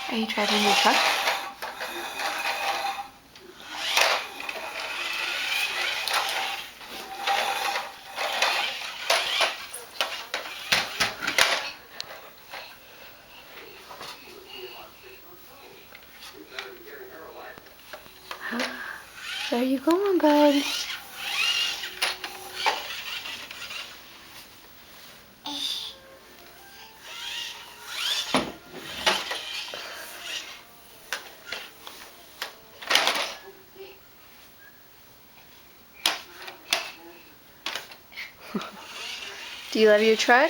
Are you driving your truck? Where are you going, bud? Do you love your truck?